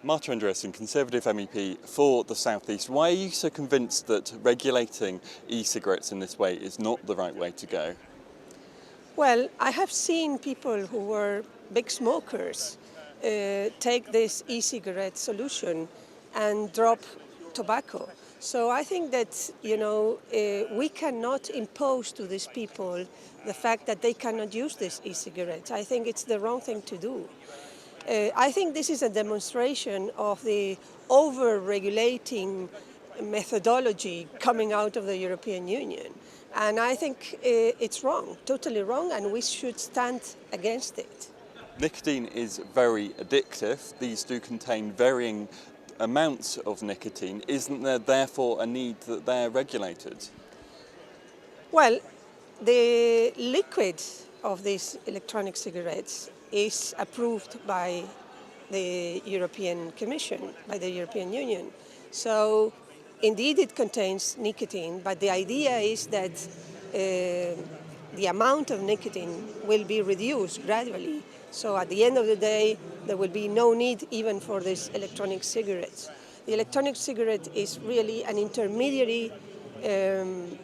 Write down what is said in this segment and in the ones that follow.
Marta Andreasen, Conservative MEP for the South East. Why are you so convinced that regulating e-cigarettes in this way is not the right way to go? Well, I have seen people who were big smokers take this e-cigarette solution and drop tobacco. So I think that, we cannot impose to these people the fact that they cannot use these e-cigarettes. I think it's the wrong thing to do. I think this is a demonstration of the over-regulating methodology coming out of the European Union. And I think it's wrong, totally wrong, and we should stand against it. Nicotine is very addictive. These do contain varying amounts of nicotine. Isn't there therefore a need that they're regulated? Well, the liquid of these electronic cigarettes is approved by the European Commission, by the European Union. So indeed it contains nicotine, but the idea is that the amount of nicotine will be reduced gradually. So at the end of the day, there will be no need even for these electronic cigarettes. The electronic cigarette is really an intermediary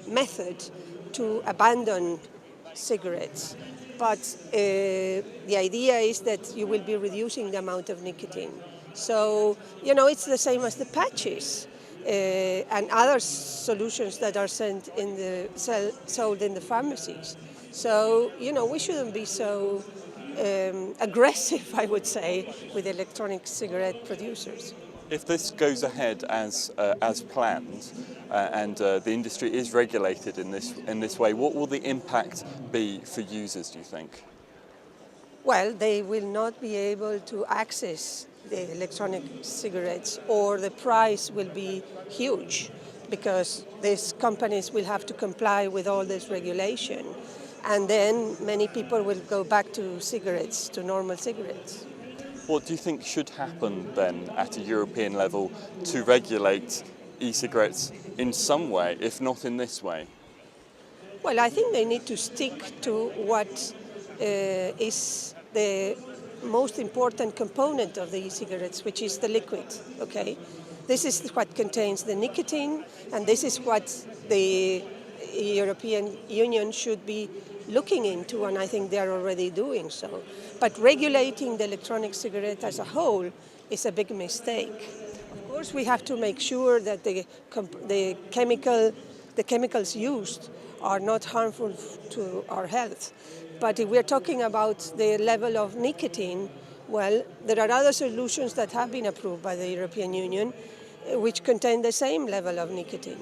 method to abandon cigarettes. But the idea is that you will be reducing the amount of nicotine. So, it's the same as the patches and other solutions that are sold in the pharmacies. So, we shouldn't be so aggressive, I would say, with electronic cigarette producers. If this goes ahead as planned and the industry is regulated in this way, what will the impact be for users, do you think? Well, they will not be able to access the electronic cigarettes, or the price will be huge because these companies will have to comply with all this regulation. And then many people will go back to cigarettes, to normal cigarettes. What do you think should happen then at a European level to regulate e-cigarettes in some way, if not in this way? Well, I think they need to stick to what is the most important component of the e-cigarettes, which is the liquid, okay? This is what contains the nicotine, and this is what the European Union should be looking into, and I think they're already doing so. But regulating the electronic cigarette as a whole is a big mistake. Of course, we have to make sure that the chemicals used are not harmful to our health. But if we're talking about the level of nicotine, well, there are other solutions that have been approved by the European Union which contain the same level of nicotine.